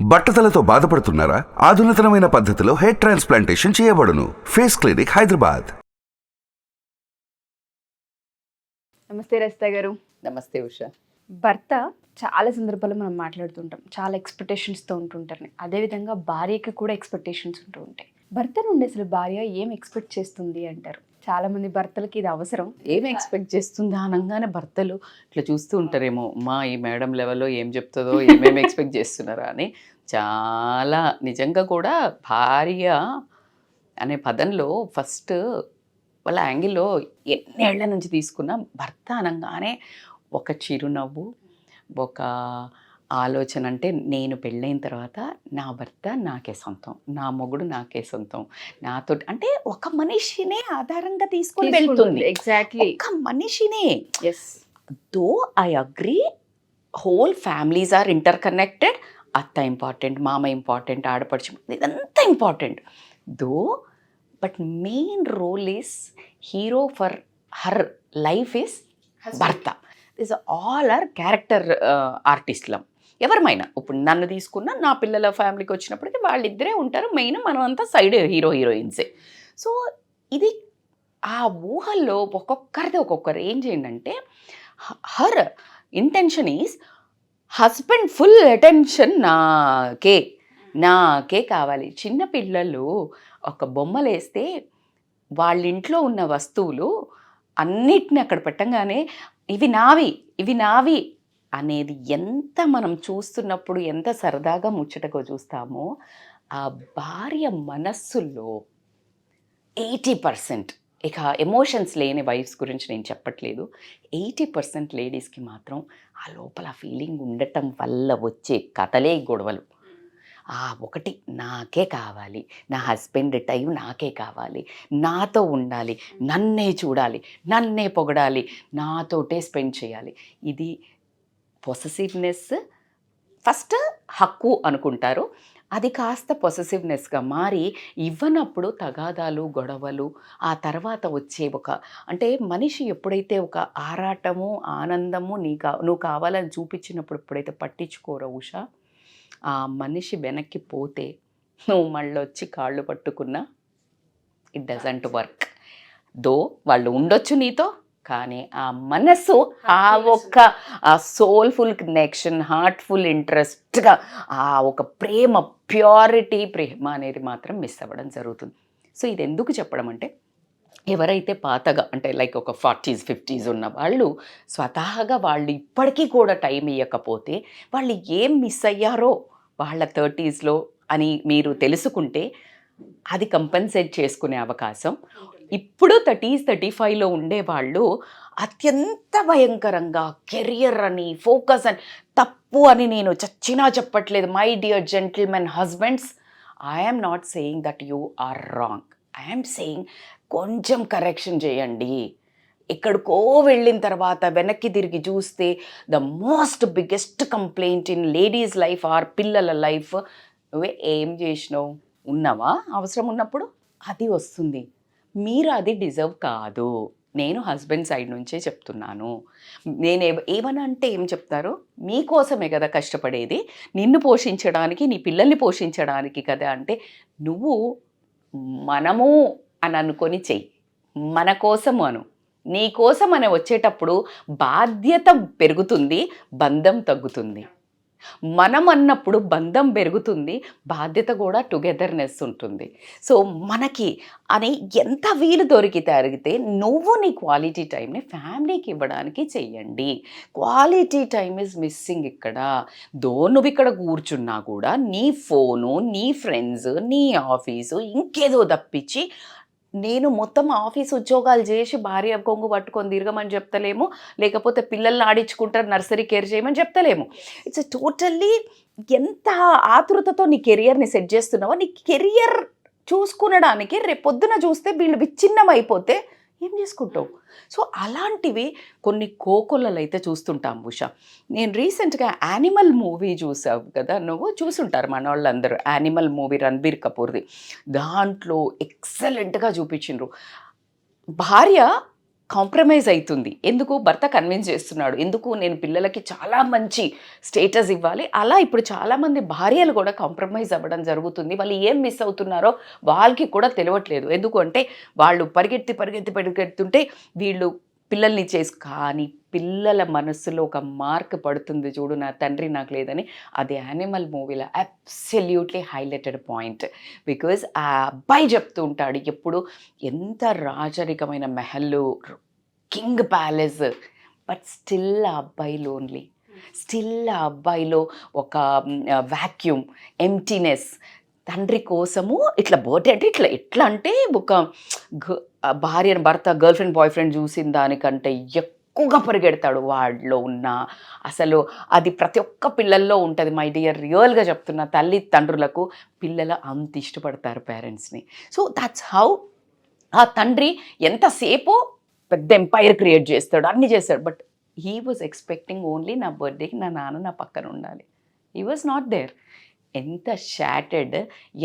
బట్టతలతో బాధపడుతున్నారా? ఆధునితనమైన పద్ధతిలో hair transplantation చేయబడును. Face clinic, Hyderabad. నమస్తే రజిత గారు. నమస్తే ఉషా. భర్త చాలా సందర్భాల్లో మనం మాట్లాడుతుంటాం, చాలా ఎక్స్పెక్టేషన్స్తో ఉంటుంటారు. అదేవిధంగా భార్యకి కూడా ఎక్స్పెక్టేషన్స్ ఉంటూ ఉంటాయి. భర్త నుండి అసలు భార్య ఏం ఎక్స్పెక్ట్ చేస్తుంది అంటారు? చాలా మంది భర్తలకి ఇది అవసరం. ఏం ఎక్స్పెక్ట్ చేస్తుందా అనగానే భర్తలు ఇట్లా చూస్తూ ఉంటారేమో, మా ఈ మేడం లెవెల్లో ఏం చెప్తుందో, ఏమేమి ఎక్స్పెక్ట్ చేస్తున్నారా అని. చాలా నిజంగా కూడా భార్య అనే పదంలో ఫస్ట్ వాళ్ళ యాంగిల్లో ఎన్నేళ్ల నుంచి తీసుకున్న భర్త అనగానే ఒక చిరునవ్వు, ఒక ఆలోచన. అంటే నేను పెళ్ళైన తర్వాత నా భర్త నాకే సొంతం, నా మొగుడు నాకే సొంతం, నాతో అంటే ఒక మనిషినే ఆధారంగా తీసుకొని వెళ్తుంది. ఎగ్జాక్ట్లీ, ఒక మనిషినే. Yes. Though I agree, whole families are interconnected. అత్త ఇంపార్టెంట్, మామ ఇంపార్టెంట్, ఆడపడుచు, ఇదంతా important. Though but main role is hero for her life is భర్త. దిస్ ఆల్ ఆర్ క్యారెక్టర్ ఆర్టిస్ట్లం. ఎవరమైనా ఇప్పుడు నన్ను తీసుకున్న నా పిల్లల ఫ్యామిలీకి వచ్చినప్పటికీ వాళ్ళిద్దరే ఉంటారు మెయిన్, మనం అంతా సైడ్ హీరో హీరోయిన్సే. సో ఇది ఆ ఊహల్లో ఒక్కొక్కరిది ఒక్కొక్కరు ఏం చేయండి అంటే, her intention is husband full attention నాకే కావాలి. చిన్న పిల్లలు ఒక బొమ్మలు వేస్తే వాళ్ళ ఇంట్లో ఉన్న వస్తువులు అన్నిటిని అక్కడ పెట్టంగానే ఇవి నావి అనేది ఎంత మనం చూస్తున్నప్పుడు ఎంత సరదాగా ముచ్చటగా చూస్తామో, ఆ భార్య మనస్సులో 80%, ఇక ఎమోషన్స్ లేని వైఫ్స్ గురించి నేను చెప్పట్లేదు, 80% లేడీస్కి మాత్రం ఆ లోపల ఫీలింగ్ ఉండటం వల్ల వచ్చే కథలే గొడవలు. ఒకటి నాకే కావాలి, నా హస్బెండ్ టైం నాకే కావాలి, నాతో ఉండాలి, నన్నే చూడాలి, నన్నే పొగడాలి, నాతోటే స్పెండ్ చేయాలి. ఇది పొసెసివ్నెస్. ఫస్ట్ హక్కు అనుకుంటారు, అది కాస్త పొసెసివ్నెస్గా మారి ఇవ్వనప్పుడు తగాదాలు, గొడవలు. ఆ తర్వాత వచ్చే అంటే మనిషి ఎప్పుడైతే ఒక ఆరాటము, ఆనందము నువ్వు కావాలని చూపించినప్పుడు ఎప్పుడైతే పట్టించుకోరో ఉషా, ఆ మనిషి వెనక్కి పోతే నువ్వు మళ్ళీ వచ్చి కాళ్ళు పట్టుకున్నా ఇట్ డజంట్ వర్క్. దో వాళ్ళు ఉండొచ్చు నీతో, కానీ ఆ మనసు, ఆ సోల్ఫుల్ కనెక్షన్, హార్ట్ఫుల్ ఇంట్రెస్ట్గా ఆ ఒక ప్రేమ, ప్యూరిటీ ప్రేమ అనేది మాత్రం మిస్ అవ్వడం జరుగుతుంది. సో ఇది ఎందుకు చెప్పడం అంటే, ఎవరైతే పాతగా అంటే లైక్ ఒక 40s 50s ఉన్న వాళ్ళు స్వతహాగా వాళ్ళు ఇప్పటికీ కూడా టైం ఇవ్వకపోతే వాళ్ళు ఏం మిస్ అయ్యారో వాళ్ళ 30sలో అని మీరు తెలుసుకుంటే అది కంపెన్సేట్ చేసుకునే అవకాశం. ఇప్పుడు 30s 35లో ఉండేవాళ్ళు అత్యంత భయంకరంగా కెరియర్ అని, ఫోకస్ అని, తప్పు అని నేను చచ్చినా చెప్పట్లేదు. My dear gentlemen husbands, I'm not saying that you are wrong. I'm saying కొంచెం కరెక్షన్ చేయండి. ఎక్కడికో వెళ్ళిన తర్వాత వెనక్కి తిరిగి చూస్తే the most biggest complaint in ladies life or పిల్లల లైఫ్, నువ్వే ఏం చేసినావు, ఉన్నావా అవసరం ఉన్నప్పుడు, అది వస్తుంది. మీరు అది డిజర్వ్ కాదు. నేను హస్బెండ్ సైడ్ నుంచే చెప్తున్నాను. నేను ఏమన్నా అంటే ఏం చెప్తారు, మీకోసమే కదా కష్టపడేది, నిన్ను పోషించడానికి, నీ పిల్లల్ని పోషించడానికి కదా. అంటే నువ్వు మనము అని అనుకొని చెయ్యి, మన కోసము అను. నీ కోసం అని వచ్చేటప్పుడు బాధ్యత పెరుగుతుంది, బంధం తగ్గుతుంది. మనం అన్నప్పుడు బంధం పెరుగుతుంది, బాధ్యత కూడా టుగెదర్నెస్ ఉంటుంది. సో మనకి అని ఎంత వీలు దొరికితే నువ్వు నీ క్వాలిటీ టైంని ఫ్యామిలీకి ఇవ్వడానికి చెయ్యండి. క్వాలిటీ టైం ఈజ్ మిస్సింగ్ ఇక్కడ. నువ్వు ఇక్కడ కూర్చున్నా కూడా నీ ఫోను, నీ ఫ్రెండ్స్, నీ ఆఫీసు, ఇంకేదో తప్పించి నేను మొత్తం ఆఫీస్ ఉద్యోగాలు చేసి భార్య కొంగు పట్టుకొని తిరగమని చెప్తలేము, లేకపోతే పిల్లల్ని ఆడించుకుంటారు నర్సరీ కేర్ చేయమని చెప్తలేము. ఇట్స్ టోటల్లీ ఎంత ఆతృతతో నీ కెరియర్ని సెట్ చేస్తున్నావో, నీ కెరియర్ చూసుకునడానికి రేపొద్దున చూస్తే వీళ్ళు విచ్ఛిన్నం అయిపోతే ఏం చేసుకుంటావు? సో అలాంటివి కొన్ని కోకొల్లలు అయితే చూస్తుంటాం ఉషా. నేను రీసెంట్గా యానిమల్ మూవీ చూసావు కదా, నువ్వు చూసుంటారు మన వాళ్ళందరూ. యానిమల్ మూవీ రణబీర్ కపూర్ది. దాంట్లో ఎక్సలెంట్గా చూపించిండ్రు. భార్య కాంప్రమైజ్ అవుతుంది. ఎందుకు? భర్త కన్విన్స్ చేస్తున్నాడు. ఎందుకు? నేను పిల్లలకి చాలా మంచి స్టేటస్ ఇవ్వాలి. అలా ఇప్పుడు చాలామంది భార్యలు కూడా కాంప్రమైజ్ అవ్వడం జరుగుతుంది. వాళ్ళు ఏం మిస్ అవుతున్నారో వాళ్ళకి కూడా తెలియట్లేదు. ఎందుకు అంటే వాళ్ళు పరిగెత్తుంటే వీళ్ళు పిల్లల్ని కానీ పిల్లల మనస్సులో ఒక మార్క్ పడుతుంది చూడు, నా తండ్రి నాకు లేదని. అది యానిమల్ మూవీలో అబ్సల్యూట్లీ హైలైటెడ్ పాయింట్. బికాజ్ ఆ అబ్బాయి చెప్తూ ఉంటాడు ఎప్పుడు, ఎంత రాజరికమైన మెహల్లు, కింగ్ ప్యాలెస్, బట్ స్టిల్ ఆ అబ్బాయి లోన్లీ, స్టిల్ ఆ అబ్బాయిలో ఒక వ్యాక్యూమ్, ఎంప్టీనెస్. తండ్రి కోసము ఇట్లా బర్త్డే అంటే ఎట్లా అంటే ఒక భార్యను భర్త గర్ల్ ఫ్రెండ్ బాయ్ ఫ్రెండ్ చూసిన దానికంటే ఎక్కువగా పరిగెడతాడు వాడిలో ఉన్న. అసలు అది ప్రతి ఒక్క పిల్లల్లో ఉంటుంది మై డియర్, రియల్గా చెప్తున్న. తల్లి తండ్రులకు పిల్లలు అంత ఇష్టపడతారు పేరెంట్స్ని. సో దట్స్ హౌ ఆ తండ్రి ఎంతసేపు పెద్ద ఎంపైర్ క్రియేట్ చేస్తాడు, అన్నీ చేస్తాడు. But he was expecting only నా బర్త్డేకి నా నాన్న నా పక్కన ఉండాలి. He was not there. ఎంత షాటెడ్,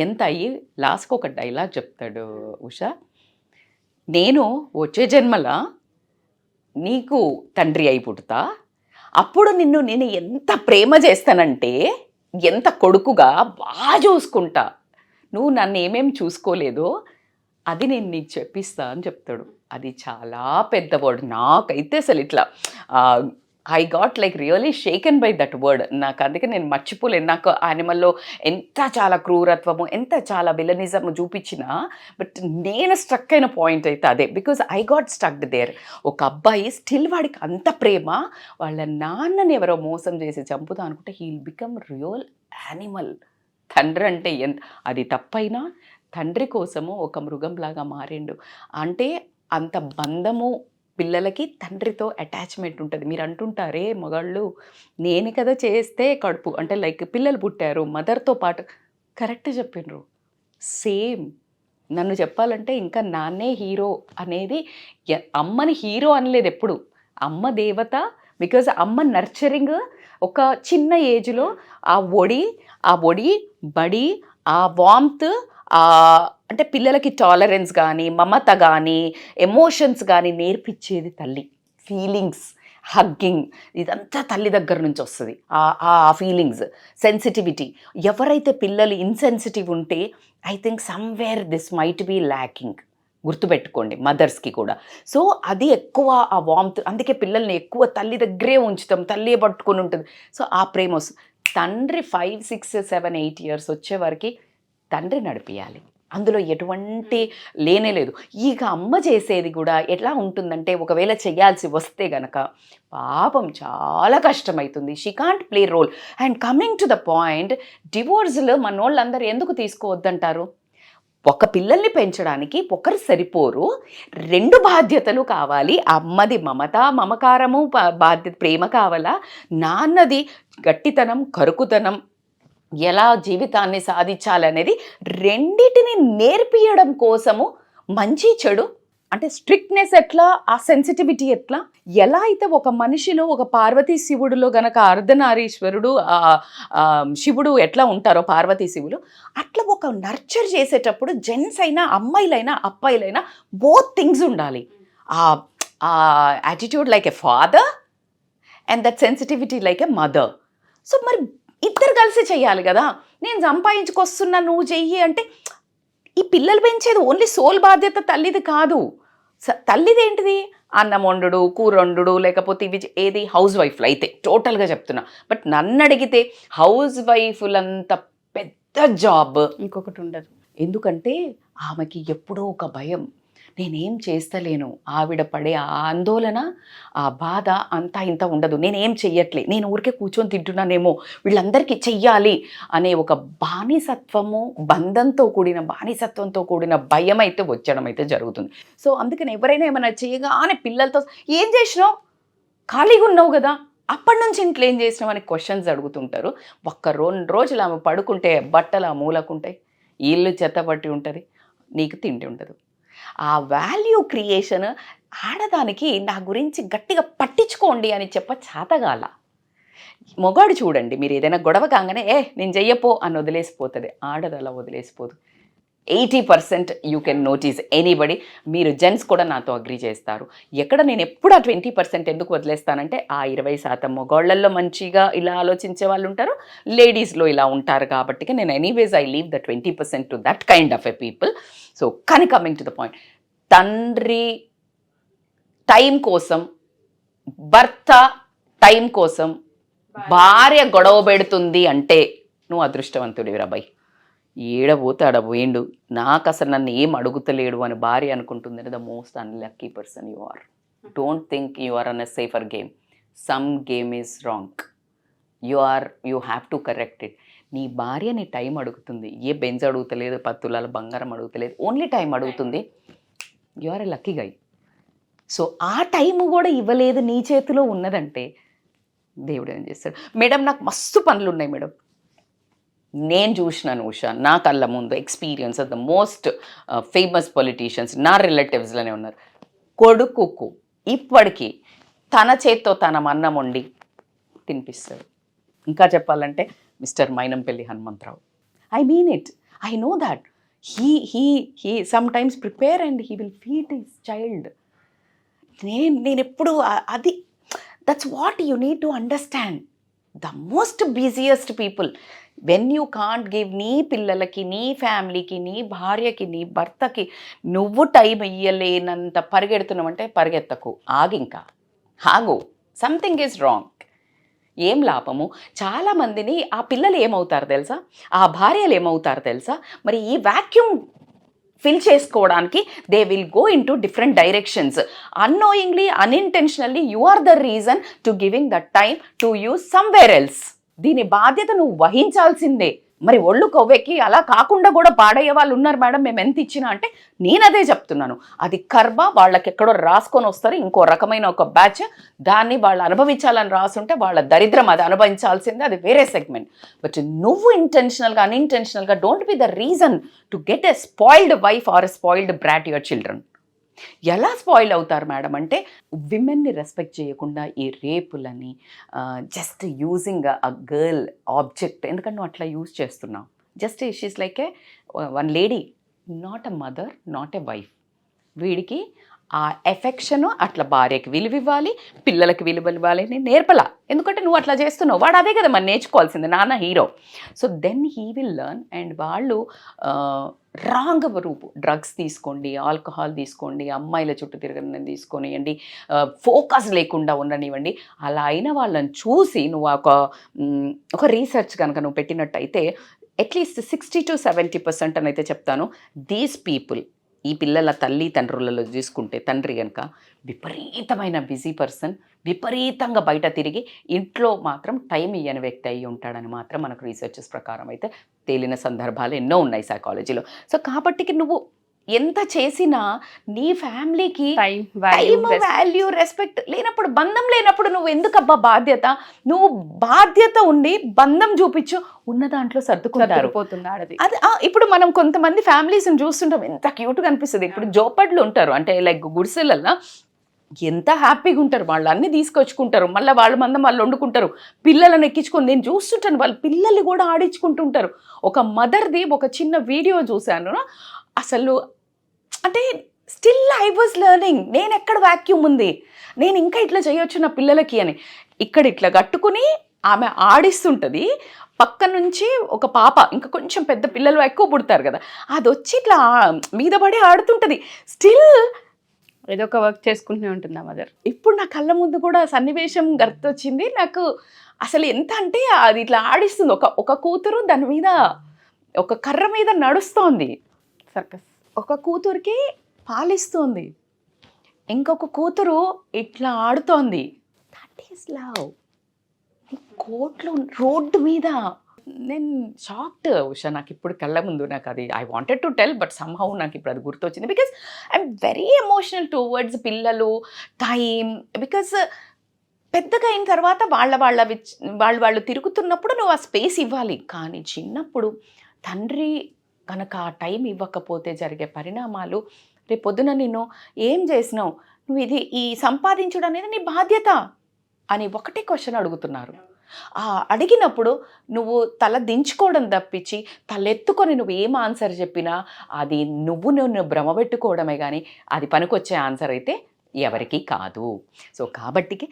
ఎంత అయ్యి లాస్ట్కి ఒక డైలాగ్ చెప్తాడు ఉషా, నేను వచ్చే జన్మలా నీకు తండ్రి అయి పుడతా, అప్పుడు నేను ఎంత ప్రేమ చేస్తానంటే, ఎంత కొడుకుగా బాగా చూసుకుంటా, నువ్వు నన్ను ఏమేమి చూసుకోలేదో అది నేను నీకు చెప్పిస్తా అని చెప్తాడు. అది చాలా పెద్ద వర్డ్. నాకైతే అసలు ఇట్లా I got like really షేకెన్ by that word. నాకు అందుకే నేను మర్చిపోలేను. నాకు యానిమల్లో ఎంత చాలా క్రూరత్వము, ఎంత చాలా విలనిజం చూపించినా, బట్ నేను స్ట్రక్ అయిన పాయింట్ అయితే అదే. Because I got stucked there. ఒక అబ్బాయి స్టిల్ వాడికి అంత ప్రేమ, వాళ్ళ నాన్నని ఎవరో మోసం చేసి చంపుతా అనుకుంటే he will become real animal. తండ్రి అంటే అది తప్పైనా తండ్రి కోసము ఒక మృగంలాగా మారిండు. అంటే అంత బంధము పిల్లలకి తండ్రితో అటాచ్మెంట్ ఉంటుంది. మీరు అంటుంటారే మగాళ్ళు, నేను కదా చేస్తే కడుపు అంటే లైక్ పిల్లలు పుట్టారు మదర్తో పాటు. కరెక్ట్ చెప్పిండ్రు. సేమ్ నన్ను చెప్పాలంటే ఇంకా నాన్నే హీరో అనేది, అమ్మని హీరో అనలేదు ఎప్పుడు, అమ్మ దేవత. బికాజ్ అమ్మ నర్చరింగ్ ఒక చిన్న ఏజ్లో ఆ ఒడి బడి, ఆ వామ్త్, అంటే పిల్లలకి టాలరెన్స్ కానీ మమత కానీ ఎమోషన్స్ కానీ నేర్పించేది తల్లి. ఫీలింగ్స్, హగ్గింగ్, ఇదంతా తల్లి దగ్గర నుంచి వస్తుంది. ఆ ఫీలింగ్స్, సెన్సిటివిటీ. ఎవరైతే పిల్లలు ఇన్సెన్సిటివ్ ఉంటే I think somewhere this might be lacking. గుర్తుపెట్టుకోండి మదర్స్కి కూడా. సో అది ఎక్కువ ఆ వామ్త్, అందుకే పిల్లల్ని ఎక్కువ తల్లి దగ్గరే ఉంచుతాం, తల్లి పట్టుకొని ఉంటుంది. సో ఆ ప్రేమ వస్తుంది. తండ్రి 5, 6, 7, 8 years వచ్చే వరకు తండ్రి నడిపియాలి, అందులో ఎటువంటి లేనే లేదు. ఇక అమ్మ చేసేది కూడా ఎట్లా ఉంటుందంటే, ఒకవేళ చేయాల్సి వస్తే గనక పాపం చాలా కష్టమవుతుంది. She can't play role. And coming to the point, డివోర్స్లో మనోళ్ళందరూ ఎందుకు తీసుకోవద్దంటారు? ఒక పిల్లల్ని పెంచడానికి ఒకరు సరిపోరు, 2 బాధ్యతలు కావాలి. అమ్మది మమత మమకారము బాధ్యత ప్రేమ కావాలా, నాన్నది గట్టితనం కరుకుతనం, ఎలా జీవితాన్ని సాధించాలనేది, రెండిటిని నేర్పియడం కోసము మంచి చెడు అంటే స్ట్రిక్ట్నెస్ ఎట్లా, ఆ సెన్సిటివిటీ ఎట్లా, ఎలా అయితే ఒక మనిషిలో ఒక పార్వతీ శివుడిలో గనక అర్ధనారీశ్వరుడు శివుడు ఎట్లా ఉంటారో పార్వతీ శివులు, అట్లా ఒక నర్చర్ చేసేటప్పుడు జెంట్స్ అయినా అమ్మాయిలైనా అబ్బాయిలైనా బోత్ థింగ్స్ ఉండాలి. ఆ attitude like a father and that sensitivity like a mother. So మరి ఇద్దరు కలిసి చెయ్యాలి కదా. నేను సంపాదించుకొస్తున్నా నువ్వు చెయ్యి అంటే, ఈ పిల్లలు పెంచేది ఓన్లీ సోల్ బాధ్యత తల్లిది కాదు. తల్లిది ఏంటిది? అన్నం వండుడు, కూర వండుడు, లేకపోతే ఇవి ఏది హౌస్ వైఫ్లు అయితే టోటల్గా చెప్తున్నా. బట్ నన్ను అడిగితే హౌస్ వైఫ్లంత పెద్ద జాబ్ ఇంకొకటి ఉండదు. ఎందుకంటే ఆమెకి ఎప్పుడో ఒక భయం, నేనేం చేస్తలేను, ఆవిడ పడే ఆ ఆందోళన, ఆ బాధ అంతా ఇంత ఉండదు. నేనేం చెయ్యట్లే, నేను ఊరికే కూర్చొని తింటున్నానేమో, వీళ్ళందరికీ చెయ్యాలి అనే ఒక బానిసత్వము, బంధంతో కూడిన భయం అయితే వచ్చడం అయితే జరుగుతుంది. సో అందుకని ఎవరైనా ఏమైనా చేయగానే పిల్లలతో ఏం చేసినావు, ఖాళీగా ఉన్నావు కదా, అప్పటి నుంచి ఇంట్లో ఏం చేసినావు అని క్వశ్చన్స్ అడుగుతుంటారు. 1-2 రోజులు ఆమె పడుకుంటే బట్టలు ఆ మూలకుంటాయి, ఇల్లు చెత్తపట్టి ఉంటుంది, నీకు తిండి ఉండదు. ఆ వాల్యూ క్రియేషన్ ఆడదానికి నా గురించి గట్టిగా పట్టించుకోండి అని చేతగాల. మొగాడు చూడండి, మీరు ఏదైనా గొడవ కాగానే నేను చెయ్యపో అని వదిలేసిపోతుంది. ఆడది అలా వదిలేసిపోదు. 80% యూ కెన్ నోటీస్ ఎనీబడి. మీరు జెంట్స్ కూడా నాతో అగ్రీ చేస్తారు. ఎక్కడ నేను ఎప్పుడు ఆ 20% ఎందుకు వదిలేస్తానంటే ఆ 20% మగవాళ్ళల్లో మంచిగా ఇలా ఆలోచించే వాళ్ళు ఉంటారు, లేడీస్లో ఇలా ఉంటారు కాబట్టి నేను anyways I leave the 20% to that kind of a people. So కానీ కమింగ్ టు ద పాయింట్, తండ్రి టైం కోసం, భర్త టైం కోసం భార్య గొడవ పెడుతుంది అంటే నువ్వు అదృష్టవంతుడివి రాబాయ్. ఏడబోతే ఆడబోయిండు, నాకు అసలు నన్ను ఏం అడుగుతలేడు అని భార్య అనుకుంటుంది. The most unlucky person you are. Don't think you are an a safer game. Some game is wrong. You have to correct it. నీ భార్య నీ టైం అడుగుతుంది, ఏ బెంజ్ అడుగుతలేదు, 10 తులాల బంగారం అడుగుతలేదు, ఓన్లీ టైం అడుగుతుంది. You are a lucky guy. So ఆ time కూడా ఇవ్వలేదు, నీ చేతిలో ఉన్నదంటే దేవుడు ఏం చేస్తాడు? మేడం నాకు మస్తు పనులు ఉన్నాయి మేడం. నేను చూసినాను ఉషా, నా కళ్ళ ముందు experience of the most famous politicians నా రిలేటివ్స్లోనే ఉన్నారు. కొడుకుకు ఇప్పటికీ తన చేత్తో తన అన్నం వండి తినిపిస్తాడు. ఇంకా చెప్పాలంటే mister Mynampally Hanumantharao. I mean it, I know that he sometimes prepare and he will feed his child. నేను ఎప్పుడు అది, that's what you need to understand. The most busiest people, when you can't give నీ పిల్లలకి, నీ ఫ్యామిలీకి, నీ భార్యకి, నీ భర్తకి నువ్వు టైం ఇయ్యలేనంత పరిగెడుతున్నావంటే పరిగెత్తకు, ఆగింకా ఆగు. Something is wrong. ఏం లాభము? చాలామందిని ఆ పిల్లలు ఏమవుతారు తెలుసా, ఆ భార్యలు ఏమవుతారు తెలుసా, మరి ఈ వాక్యూమ్ ఫిల్ చేసుకోవడానికి they will go in to different directions. Annoyingly, unintentionally you are the reason to giving that time to use somewhere else. దీని బాధ్యత నువ్వు వహించాల్సిందే. మరి ఒళ్ళు కొవ్వెక్కి అలా కాకుండా కూడా పాడయ్యే వాళ్ళు ఉన్నారు మేడం, మేము ఎంత ఇచ్చినా అంటే నేను అదే చెప్తున్నాను. అది కర్మ, వాళ్ళకి ఎక్కడో రాసుకొని వస్తారు, ఇంకో రకమైన ఒక బ్యాచ్, దాన్ని వాళ్ళు అనుభవించాలని రాసుంటే వాళ్ళ దరిద్రం, అది అనుభవించాల్సిందే, అది వేరే సెగ్మెంట్. బట్ నువ్వు ఇంటెన్షనల్గా అన్ఇంటెన్షనల్గా don't be the reason to get a spoiled wife or a spoiled brat your children. ఎలా స్పాయిల్ అవుతారు మేడం అంటే, విమెన్ని రెస్పెక్ట్ చేయకుండా ఈ రేపులని, just using a girl object, ఎందుకంటే నువ్వు అట్లా యూజ్ చేస్తున్నావు. Just she's like a one lady, not a mother, not a wife. వీడికి ఆ ఎఫెక్షను అట్లా భార్యకి విలువ ఇవ్వాలి, పిల్లలకి విలువ ఇవ్వాలి అని నేర్పలా. ఎందుకంటే నువ్వు అట్లా చేస్తున్నావు, వాడు అదే కదా మరి నేర్చుకోవాల్సింది, నాన్న hero. So then he will learn. And వాళ్ళు రాంగ్ రూపు, డ్రగ్స్ తీసుకోండి, ఆల్కహాల్ తీసుకోండి, అమ్మాయిల చుట్టూ తిరగని తీసుకొనియండి, ఫోకస్ లేకుండా ఉండనివ్వండి. అలా అయిన వాళ్ళని చూసి నువ్వు ఒక రీసెర్చ్ కనుక నువ్వు పెట్టినట్టయితే అట్లీస్ట్ 60 to 70% అని అయితే చెప్తాను. దీస్ పీపుల్, ఈ పిల్లల తల్లి తండ్రులలో చూసుకుంటే తండ్రి కనుక విపరీతమైన బిజీ పర్సన్, విపరీతంగా బయట తిరిగి ఇంట్లో మాత్రం టైం ఇయ్యని వ్యక్తి అయి ఉంటాడని మాత్రం మనకు రీసెర్చెస్ ప్రకారం అయితే తేలిన సందర్భాలు ఎన్నో ఉన్నాయి సైకాలజీలో. సో కాబట్టి నువ్వు ఎంత చేసినా నీ ఫ్యామిలీకి టైం వాల్యూ రెస్పెక్ట్ లేనప్పుడు, బంధం లేనప్పుడు నువ్వు ఎందుకబ్బా బాధ్యత? నువ్వు బాధ్యత ఉండి బంధం చూపించు, ఉన్న దాంట్లో సర్దుకుంటారు. అది ఇప్పుడు మనం కొంతమంది ఫ్యామిలీస్ని చూస్తుంటాం, ఎంత క్యూట్గా అనిపిస్తుంది. ఇప్పుడు జోపడ్లు ఉంటారు, అంటే లైక్ గుడిసెలల్లో ఎంత హ్యాపీగా ఉంటారు, వాళ్ళు అన్నీ తీసుకొచ్చుకుంటారు, మళ్ళీ వాళ్ళ మందం వాళ్ళు వండుకుంటారు, పిల్లలను ఎక్కించుకొని నేను చూస్తుంటాను, వాళ్ళ పిల్లల్ని కూడా ఆడించుకుంటుంటారు. ఒక మదర్ది ఒక చిన్న వీడియో చూశాను, అసలు అంటే స్టిల్ ఐ వాజ్ లెర్నింగ్. నేను ఎక్కడ వాక్యూమ్ ఉంది, నేను ఇంకా ఇట్లా చేయొచ్చు నా పిల్లలకి అని. ఇక్కడ ఇట్లా కట్టుకుని ఆమె ఆడిస్తుంటుంది, పక్క నుంచి ఒక పాప, ఇంకా కొంచెం పెద్ద పిల్లలు ఎక్కువ పుడతారు కదా, అది వచ్చి ఇట్లా మీద పడి ఆడుతుంటుంది. స్టిల్ ఏదో ఒక వర్క్ చేసుకుంటూనే ఉంటుంది ఆ మదర్. ఇప్పుడు నా కళ్ళ ముందు కూడా సన్నివేశం గుర్తొచ్చింది నాకు. అసలు ఎంత అంటే అది ఇట్లా ఆడిస్తుంది, ఒక కూతురు దాని మీద ఒక కర్ర మీద నడుస్తోంది, సర్కస్. ఒక కూతురికి పాలిస్తోంది, ఇంకొక కూతురు ఇట్లా ఆడుతోంది. That is love. కోట్లు రోడ్డు మీద. నేను షాక్డ్ ఉషా, నాకు ఇప్పుడు కళ్ళ ముందు నాకు అది I wanted to tell, but somehow నాకు ఇప్పుడు అది గుర్తొచ్చింది. Because I'm very emotional towards పిల్లలు, టైం. బికాస్ పెద్దగా అయిన తర్వాత వాళ్ళు తిరుగుతున్నప్పుడు నువ్వు ఆ స్పేస్ ఇవ్వాలి. కానీ చిన్నప్పుడు తండ్రి కనుక ఆ టైం ఇవ్వకపోతే జరిగే పరిణామాలు, రేపు పొద్దున నిన్ను ఏం చేసినావు, నువ్వు ఈ సంపాదించడం అనేది నీ బాధ్యత అని ఒకటే క్వశ్చన్ అడుగుతున్నారు. అడిగినప్పుడు నువ్వు తల దించుకోవడం తప్పించి తలెత్తుకొని నువ్వు ఏం ఆన్సర్ చెప్పినా అది నువ్వు భ్రమపెట్టుకోవడమే కానీ అది పనికొచ్చే ఆన్సర్ అయితే ఎవరికి కాదు. సో కాబట్టికి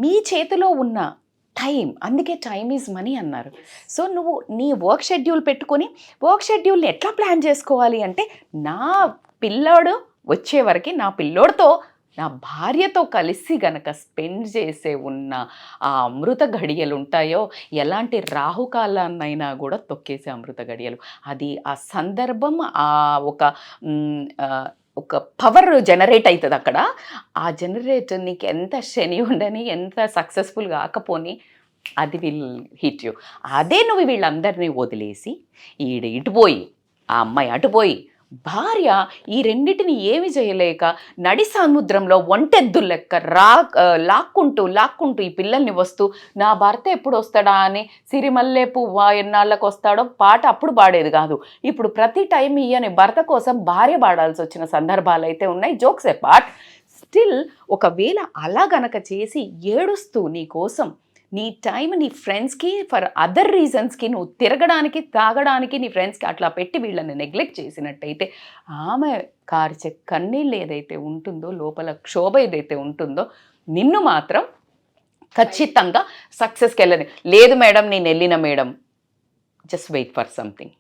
మీ చేతిలో ఉన్న టైం, అందుకే టైం ఈజ్ మనీ అన్నారు. సో నువ్వు నీ వర్క్ షెడ్యూల్ పెట్టుకొని వర్క్ షెడ్యూల్ని ఎట్లా ప్లాన్ చేసుకోవాలి అంటే, నా పిల్లోడు వచ్చే వరకు నా పిల్లోడితో నా భార్యతో కలిసి గనక స్పెండ్ చేసే ఉన్న ఆ అమృత ఘడియలు ఉంటాయో, ఎలాంటి రాహుకాలాన్నైనా కూడా తొక్కేసే అమృత ఘడియలు. అది ఆ సందర్భం, ఆ ఒక పవర్ జనరేట్ అవుతుంది అక్కడ. ఆ జనరేట్ నీకు ఎంత శని ఉండని, ఎంత సక్సెస్ఫుల్ కాకపోని, అది విల్ హిట్ యూ. అదే నువ్వు వీళ్ళందరినీ వదిలేసి ఇటుపోయి, ఆ అమ్మాయి అటుపోయి, భార్య ఈ రెండిటిని ఏమి చేయలేక నడి సముద్రంలో ఒంటెద్దు లెక్క లాక్కుంటూ ఈ పిల్లల్ని వస్తూ, నా భర్త ఎప్పుడు వస్తాడా అని సిరిమల్లె పువ్వా ఎన్నాళ్ళకు వస్తాడో పాట అప్పుడు పాడేది కాదు. ఇప్పుడు ప్రతి టైం ఇయ్యని భర్త కోసం భార్య పాడాల్సి వచ్చిన సందర్భాలు అయితే ఉన్నాయి. జోక్స్ ఏ పార్ట్. స్టిల్ ఒకవేళ అలా గనక చేసి ఏడుస్తూ నీ కోసం నీ టైం నీ ఫ్రెండ్స్కి ఫర్ అదర్ రీజన్స్కి నువ్వు తిరగడానికి, తాగడానికి నీ ఫ్రెండ్స్కి అట్లా పెట్టి వీళ్ళని నెగ్లెక్ట్ చేసినట్టయితే, ఆమె కార్చే కన్నీళ్ళు ఏదైతే ఉంటుందో, లోపల క్షోభ ఏదైతే ఉంటుందో, నిన్ను మాత్రం ఖచ్చితంగా సక్సెస్కి వెళ్ళని లేదు. మేడం నేను వెళ్ళిన madam, just wait for something,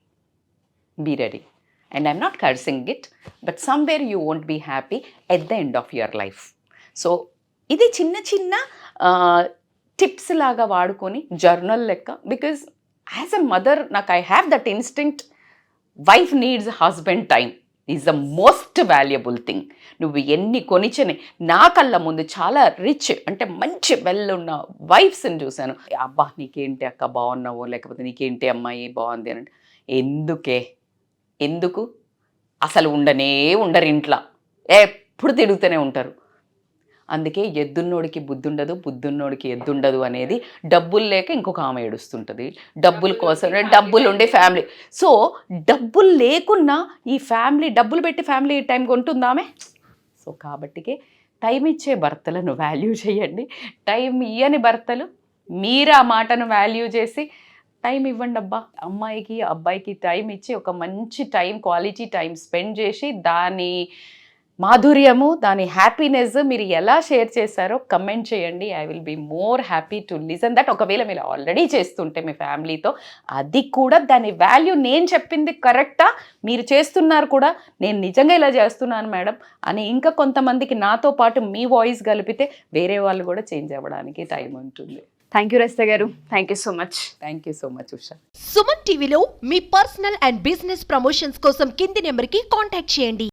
be ready. And I'm not cursing it, but somewhere you won't be happy at the end of your life. So ఇది చిన్న చిన్న టిప్స్ లాగా వాడుకొని జర్నల్ లెక్క. బికాజ్ యాజ్ అ మదర్ నాకు I have that instinct, wife needs husband time is the most valuable thing. నువ్వు ఎన్ని కొనిచని, నా కళ్ళ ముందు చాలా రిచ్ అంటే మంచి వెల్ ఉన్న వైఫ్స్ని చూశాను. అబ్బా నీకేంటి అక్క బాగున్నావో, లేకపోతే నీకేంటి అమ్మాయి బాగుంది అని. ఎందుకు అసలు ఉండరు ఇంట్లో, ఎప్పుడు తిరుగుతూనే ఉంటారు. అందుకే ఎద్దున్నోడికి బుద్ధుండదు, బుద్ధున్నోడికి ఎద్దుండదు అనేది. డబ్బులు లేక ఇంకొక ఆమె ఏడుస్తుంటుంది, డబ్బుల కోసం. డబ్బులు ఉండే ఫ్యామిలీ. సో డబ్బులు లేకున్నా ఈ ఫ్యామిలీ, డబ్బులు పెట్టి ఫ్యామిలీ టైం కొంటుందామె. సో కాబట్టికే టైం ఇచ్చే భర్తలను వాల్యూ చేయండి. టైం ఇయ్యని భర్తలు మీరు ఆ మాటను వాల్యూ చేసి టైం ఇవ్వండి. అబ్బా అమ్మాయికి అబ్బాయికి టైం ఇచ్చి ఒక మంచి టైం, క్వాలిటీ టైం స్పెండ్ చేసి దాని మాధుర్యము, దాని హ్యాపీనెస్ మీరు ఎలా షేర్ చేశారో కమెంట్ చేయండి. I will be more happy to listen that. ఒకవేళ మీరు ఆల్రెడీ చేస్తుంటే మీ ఫ్యామిలీతో, అది కూడా దాని వాల్యూ, నేను చెప్పింది కరెక్టా, మీరు చేస్తున్నారు కూడా, నేను నిజంగా ఇలా చేస్తున్నాను మేడం అని ఇంకా కొంతమందికి నాతో పాటు మీ వాయిస్ కలిపితే వేరే వాళ్ళు కూడా చేంజ్ అవ్వడానికి టైం ఉంటుంది. థ్యాంక్ యూ రజిత గారు, thank you so much. Thank you so much Usha. Suman టీవీలో మీ పర్సనల్ అండ్ బిజినెస్ ప్రమోషన్స్ కోసం కింది నెంబర్కి కాంటాక్ట్ చేయండి.